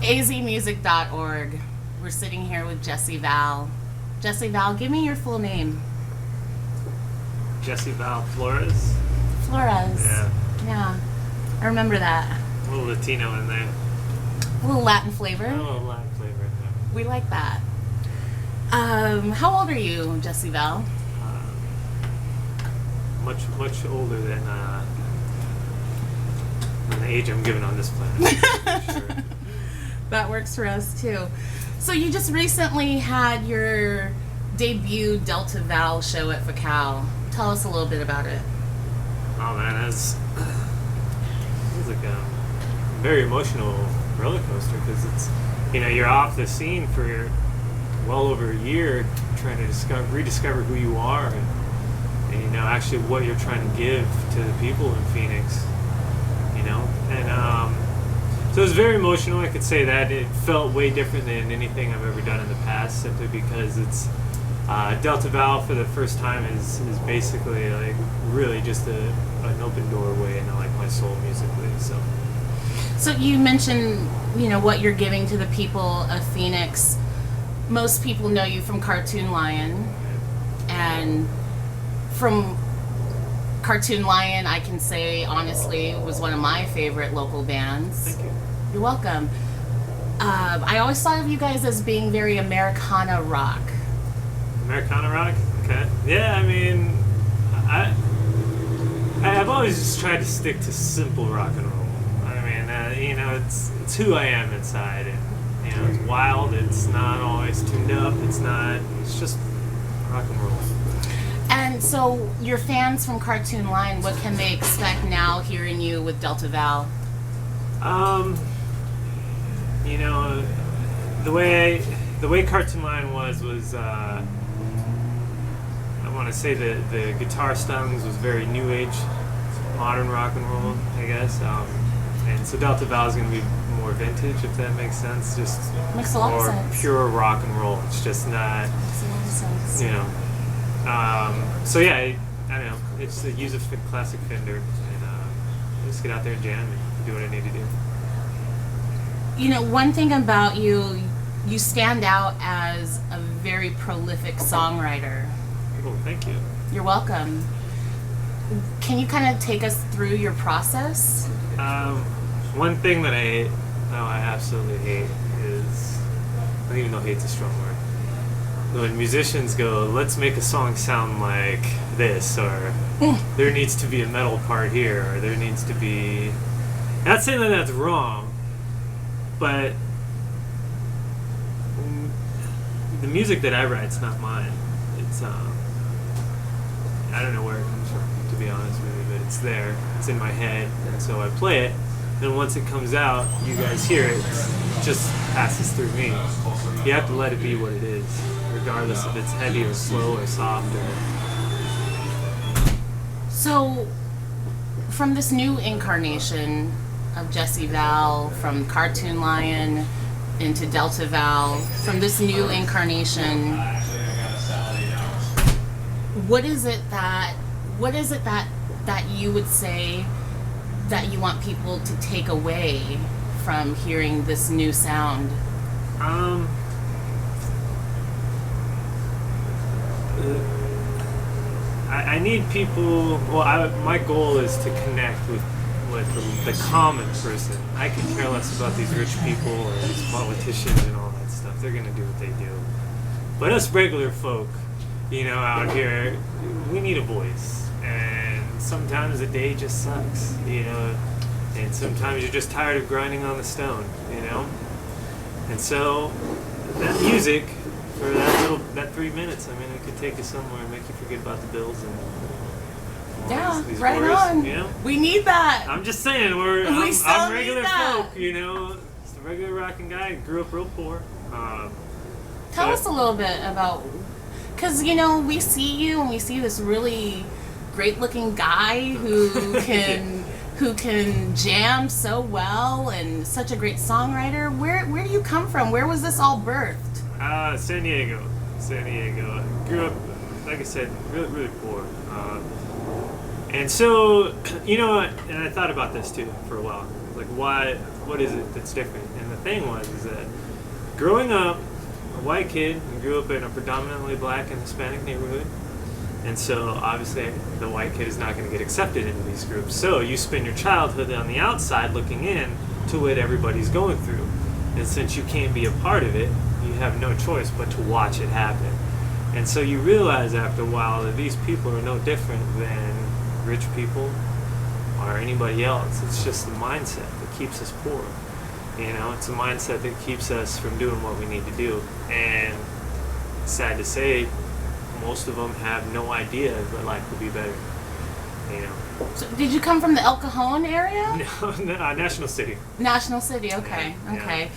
AzMusic.org. We're sitting here with Jesse Val. Jesse Val, give me your full name. Jesse Val Flores. Flores. Yeah. I remember that. A little Latino in there. A little Latin flavor. A little Latin flavor in there. We like that. How old are you, Jesse Val? Much older than the age I'm given on this planet. Sure. That works for us too. So you just recently had your debut Delta Val show at Pho Cao. Tell us a little bit about it. Oh man, it was like a very emotional roller coaster because it's, you're off the scene for well over a year trying to rediscover who you are and actually what you're trying to give to the people in Phoenix, and so it was very emotional. I could say that it felt way different than anything I've ever done in the past, simply because it's Delta Val for the first time is basically like really just an open doorway into like my soul musically. So you mentioned what you're giving to the people of Phoenix. Most people know you from Cartoon Lion, and from Cartoon Lion, I can say honestly, it was one of my favorite local bands. Thank you. You're welcome. I always thought of you guys as being very Americana rock. Americana rock? Okay. Yeah, I mean, I've always just tried to stick to simple rock and roll. I mean, it's who I am inside, and it's wild. It's not always tuned up. It's just rock and roll. And so, your fans from Cartoon Line, what can they expect now hearing you with Delta Val? The way Cartoon Line was I want to say the guitar stylings was very new age, modern rock and roll, I guess. And so Delta Val is going to be more vintage, if that makes sense. Just makes a lot of sense. Pure rock and roll. It's just not. Makes a lot of sense. So yeah, I don't know. It's use a classic Fender and just get out there and jam and do what I need to do. One thing about you stand out as a very prolific songwriter. Oh, thank you. You're welcome. Can you kind of take us through your process? One thing that I absolutely hate is, I don't even know hate's a strong word. When musicians go, let's make a song sound like this, or there needs to be a metal part here, or there needs to be... Not saying that that's wrong, but the music that I write's not mine. It's, I don't know where it comes from, to be honest with you, but it's there. It's in my head, and so I play it. Then once it comes out, you guys hear it, it just passes through me. You have to let it be what it is, regardless if it's heavy or slow or soft or... So, from this new incarnation of Jesse Val, from Cartoon Lion into Delta Val, from this new incarnation, what is it that you would say that you want people to take away from hearing this new sound? I need people. Well, my goal is to connect with the common person. I can care less about these rich people or these politicians and all that stuff. They're gonna do what they do. But us regular folk, out here, we need a voice. And sometimes the day just sucks, and sometimes you're just tired of grinding on the stone, And so that music, for that 3 minutes, I mean, it could take you somewhere and make you forget about the bills and these right worries, on. We need that. I'm just saying, I'm regular folk, Just a regular rocking guy. I grew up real poor. Tell us a little bit about, because we see you and we see this really great-looking guy who can jam so well and such a great songwriter. Where do you come from? Where was this all birthed? San Diego. I grew up, like I said, really, really poor. And so, you know, and I thought about this too for a while. Like, what is it that's different? And the thing is that growing up, a white kid, and grew up in a predominantly black and Hispanic neighborhood, and so obviously the white kid is not going to get accepted into these groups. So you spend your childhood on the outside looking in to what everybody's going through. And since you can't be a part of it, you have no choice but to watch it happen. And so you realize after a while that these people are no different than rich people or anybody else. It's just the mindset that keeps us poor. You know, it's a mindset that keeps us from doing what we need to do. And sad to say, most of them have no idea that life would be better. You know. So did you come from the El Cajon area? No, National City. National City, okay, Yeah. okay.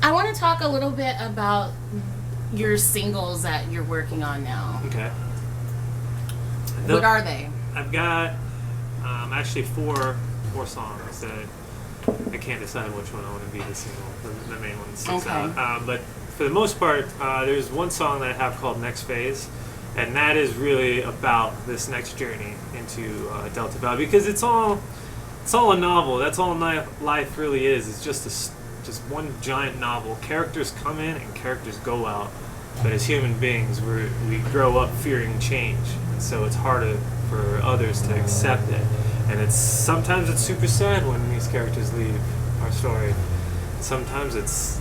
I want to talk a little bit about your singles that you're working on now. Okay. What are they? I've got actually four songs that I can't decide which one I want to be the single, the main one that sticks out. But for the most part, there's one song that I have called Next Phase, and that is really about this next journey into Delta Val, because it's all a novel. That's all life really is. It's just one giant novel. Characters come in and characters go out. But as human beings, we grow up fearing change, and so it's harder for others to accept it. And sometimes it's super sad when these characters leave our story. Sometimes it's...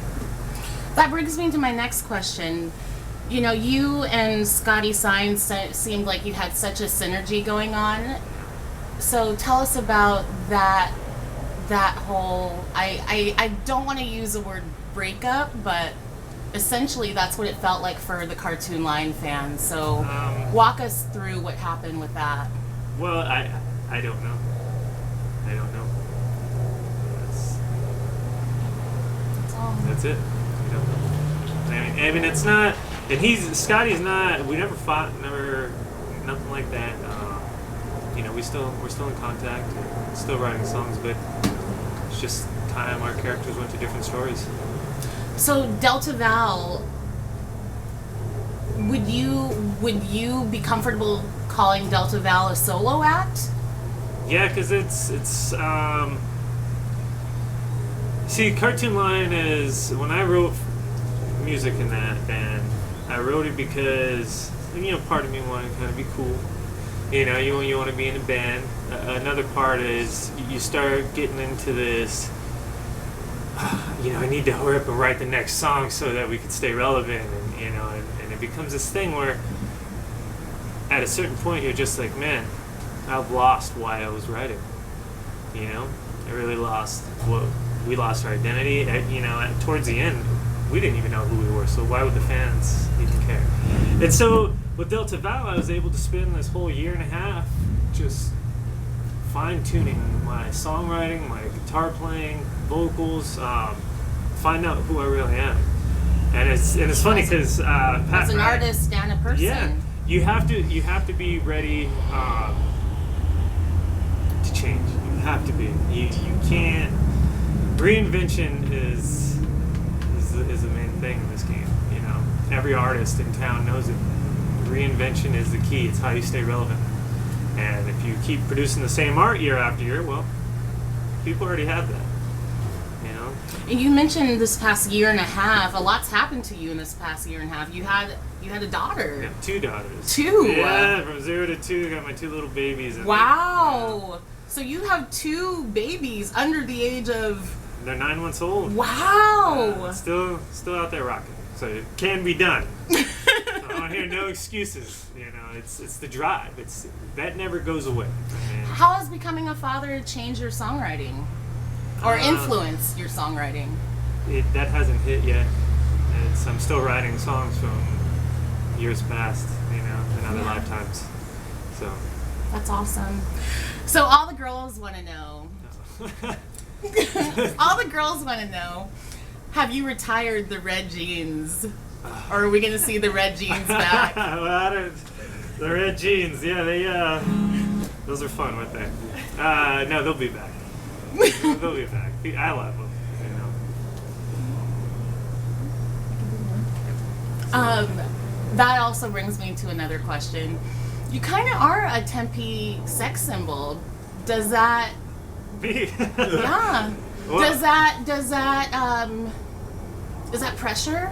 That brings me to my next question. You know, you and Scotty seemed like you had such a synergy going on. So tell us about that whole... I don't want to use the word breakup, but essentially that's what it felt like for the Cartoon Line fans. So walk us through what happened with that. Well, I don't know. I don't know. That's it. I don't know. I mean, it's not... And Scotty's not... We never fought, nothing like that. You know, we're still in contact, and still writing songs, but it's just time our characters went to different stories. So Delta Val, would you be comfortable calling Delta Val a solo act? Yeah, because it's see, Cartoon Line is, when I wrote music in that band, I wrote it because, you know, part of me wanted to kind of be cool. You know, you want to be in a band. Another part is you start getting into this, you know, I need to hurry up and write the next song so that we can stay relevant, and you know, and it becomes this thing where at a certain point you're just like, man, I've lost why I was writing. You know, I really lost we lost our identity. You know, towards the end, we didn't even know who we were, so why would the fans even care? And so with Delta Val, I was able to spend this whole year and a half just fine-tuning my songwriting, my guitar playing, vocals, find out who I really am. And it's funny because as an artist and a person, yeah, you have to be ready to change. You have to be. You can't. Reinvention is the main thing in this game. You know, every artist in town knows it. Reinvention is the key. It's how you stay relevant. And if you keep producing the same art year after year, well, people already have that. You know. And you mentioned this past year and a half. A lot's happened to you in this past year and a half. You had a daughter. I have 2 daughters. 2. Yeah, from 0 to 2, I got my 2 little babies. And wow. Yeah. So you have 2 babies under the age of... They're 9 months old. Wow. Still out there rocking. So it can be done. I don't hear no excuses. You know, it's the drive. That never goes away. How has becoming a father changed your songwriting, or influenced your songwriting? That hasn't hit yet. I'm still writing songs from years past. You know, in other lifetimes. So. That's awesome. So all the girls want to know. All the girls want to know. Have you retired the red jeans? Or are we going to see the red jeans back? Well, the red jeans, yeah, those are fun, weren't they? No, they'll be back. They'll be back. I love them, you know. That also brings me to another question. You kind of are a Tempe sex symbol. Does that? Me? Yeah. Well, Does that? Is that pressure?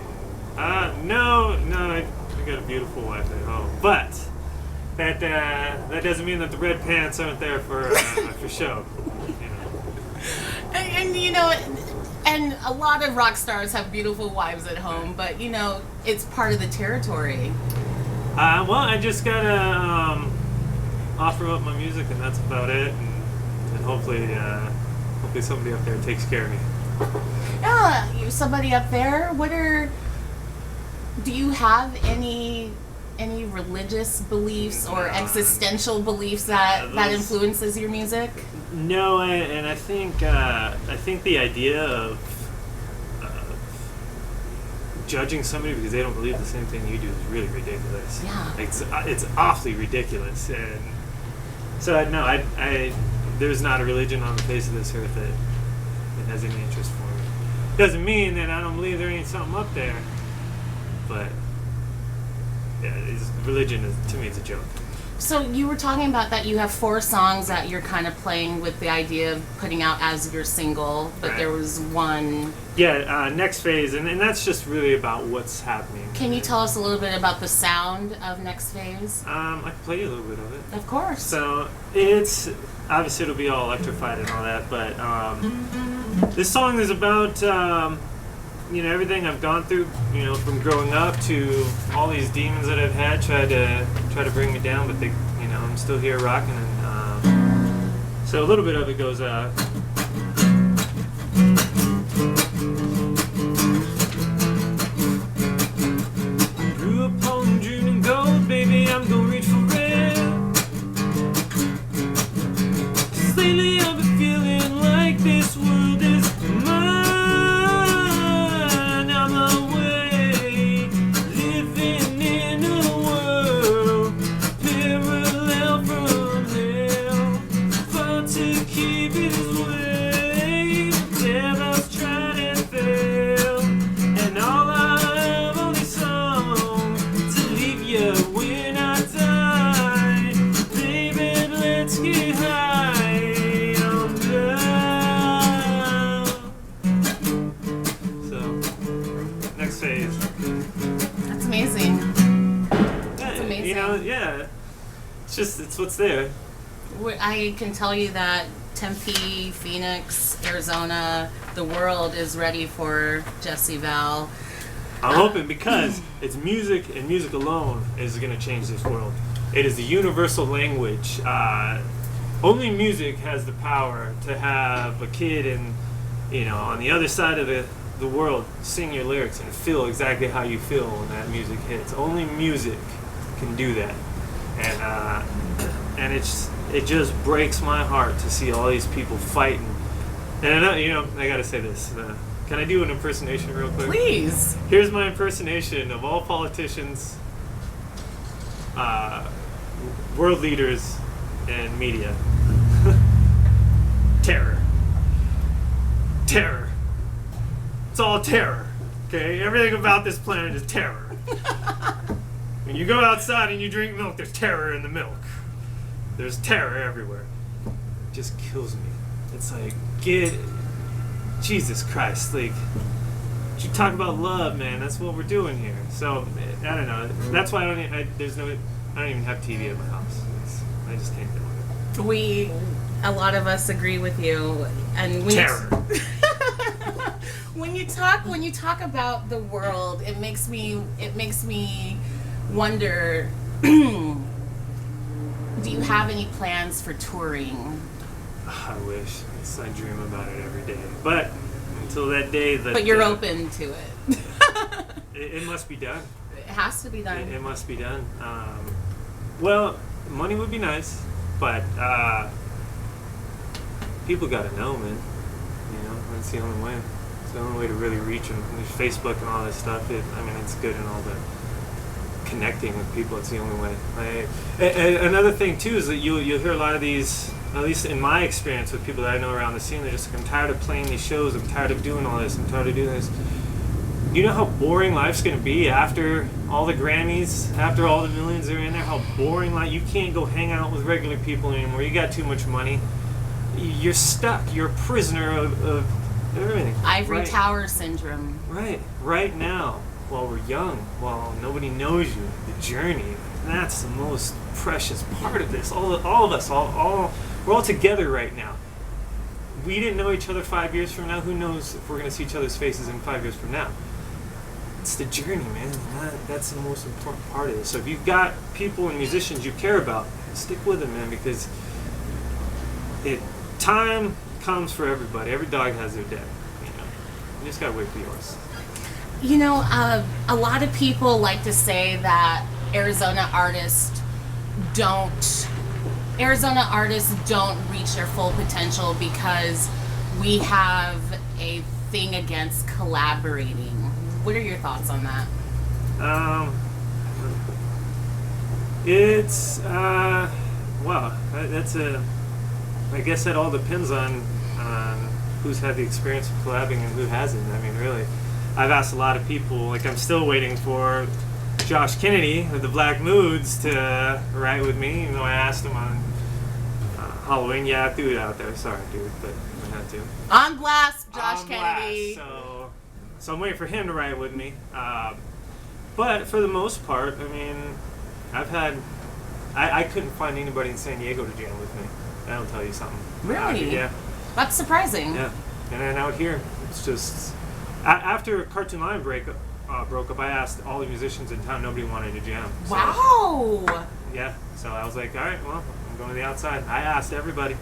No, I got a beautiful wife at home, but that doesn't mean that the red pants aren't there for show. You know. And you know, and a lot of rock stars have beautiful wives at home, but you know, it's part of the territory. Well, I just gotta offer up my music, and that's about it. And hopefully somebody up there takes care of me. Yeah, somebody up there. Do you have any religious beliefs or existential beliefs that influences your music? No, and I think the idea of judging somebody because they don't believe the same thing you do is really ridiculous. Yeah, it's awfully ridiculous, and so no, there's not a religion on the face of this earth that has any interest for me. Doesn't mean that I don't believe there ain't something up there, but yeah, religion to me is a joke. So you were talking about that you have 4 songs that you're kind of playing with the idea of putting out as your single, but right. There was one. Yeah, Next Phase, and that's just really about what's happening. Can you tell us a little bit about the sound of Next Phase? I can play you a little bit of it. Of course. So it's obviously it'll be all electrified and all that, but this song is about everything I've gone through, from growing up to all these demons that I've had try to bring me down, but I'm still here rocking, and so a little bit of it goes grew up on dreaming gold, baby, I'm gonna reach for red. 'Cause lately I've been feeling like this world is mine. It's what's there. I can tell you that Tempe, Phoenix, Arizona, the world is ready for Jesse Val. I'm hoping because it's music, and music alone is going to change this world. It is the universal language. Only music has the power to have a kid on the other side of the world sing your lyrics and feel exactly how you feel when that music hits. Only music can do that. And it just breaks my heart to see all these people fighting. And I gotta say this. Can I do an impersonation real quick? Please. Here's my impersonation of all politicians, world leaders, and media. Terror. Terror. It's all terror. Okay? Everything about this planet is terror. When you go outside and you drink milk, there's terror in the milk. There's terror everywhere. It just kills me. It's like, Jesus Christ, like, you talk about love, man. That's what we're doing here. So, I don't know. That's why I don't even have TV at my house. I just can't do it. A lot of us agree with you. And when terror. When you talk about the world, it makes me wonder, do you have any plans for touring? I wish. I dream about it every day. But until that day... But you're open to it. It must be done. It has to be done. It must be done. Well, money would be nice, but people got to know, man. That's the only way. It's the only way to really reach them. There's Facebook and all that stuff. It's good and all, but connecting with people, it's the only way. Another thing too is that you'll hear a lot of these, at least in my experience with people that I know around the scene, they're just like, I'm tired of playing these shows, I'm tired of doing all this, I'm tired of doing this. you know how boring life's gonna be after all the Grammys, after all the millions are in there. How boring life. You can't go hang out with regular people anymore. You got too much money. You're stuck. You're a prisoner of everything. Ivory Tower syndrome. Right now, while we're young, while nobody knows you, the journey. That's the most precious part of this. All of us, we're all together right now. We didn't know each other 5 years from now. Who knows if we're going to see each other's faces in 5 years from now? It's the journey, man. That's the most important part of this. So if you've got people and musicians you care about, stick with them, man, because time comes for everybody. Every dog has their day. You just got to wait for yours. A lot of people like to say that Arizona artists don't reach their full potential because we have a thing against collaborating. What are your thoughts on that? I guess that all depends on who's had the experience of collabing and who hasn't. I mean, really, I've asked a lot of people, like I'm still waiting for Josh Kennedy of the Black Moods to write with me, even though I asked him on Halloween. Yeah, I threw it out there. Sorry, dude, but I had to. On blast, Josh Kennedy. So I'm waiting for him to write with me. But for the most part, I mean, I couldn't find anybody in San Diego to jam with me. That'll tell you something. Really? Yeah. That's surprising. Yeah. And then out here, it's just after Cartoon Line broke up, I asked all the musicians in town. Nobody wanted to jam. So, wow. Yeah. So I was like, all right, well, I'm going to the outside. I asked everybody,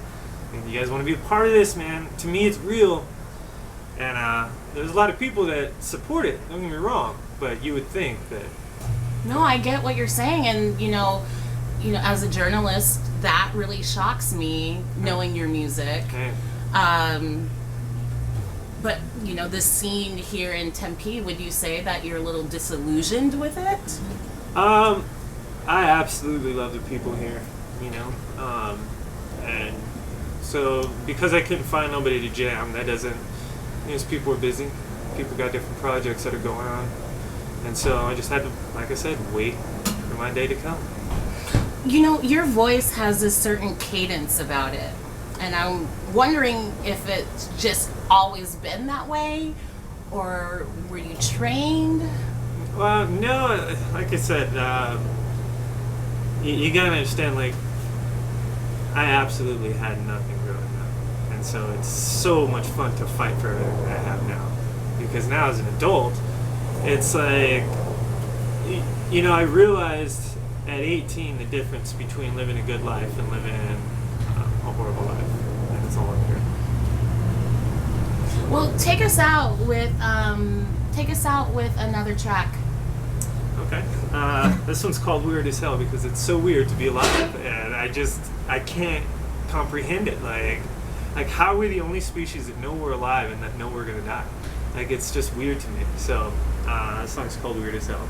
and you guys want to be a part of this, man? To me, it's real. And there's a lot of people that support it. Don't get me wrong, but you would think that. No, I get what you're saying, and as a journalist, that really shocks me, knowing your music. Okay. But the scene here in Tempe, would you say that you're a little disillusioned with it? I absolutely love the people here, and so because I couldn't find nobody to jam, that doesn't. People are busy. People got different projects that are going on, and so I just had to, like I said, wait for my day to come. Your voice has a certain cadence about it, and I'm wondering if it's just always been that way, or were you trained? Well, no, like I said, you gotta understand, like, I absolutely had nothing growing up, and so it's so much fun to fight for everything I have now, because now as an adult, it's like, I realized at 18 the difference between living a good life and living a horrible life, and it's all up here. Well, take us out with another track. Okay. This one's called Weird as Hell because it's so weird to be alive, and I can't comprehend it. Like how are we the only species that know we're alive and that know we're gonna die? Like, it's just weird to me. So this song's called Weird as Hell.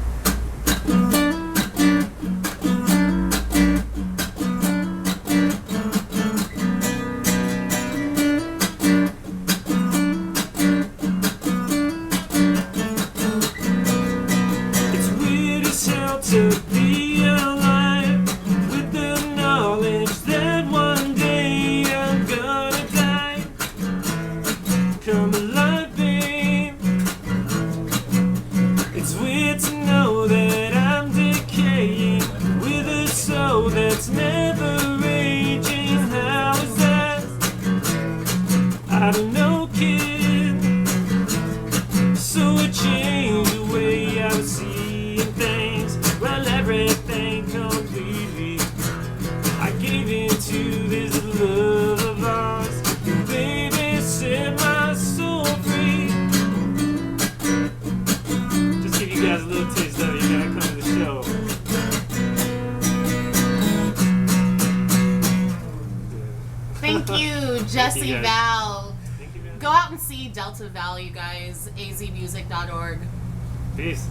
Jesse Val. Go out and see Delta Val, you guys. AzMusic.org. Peace.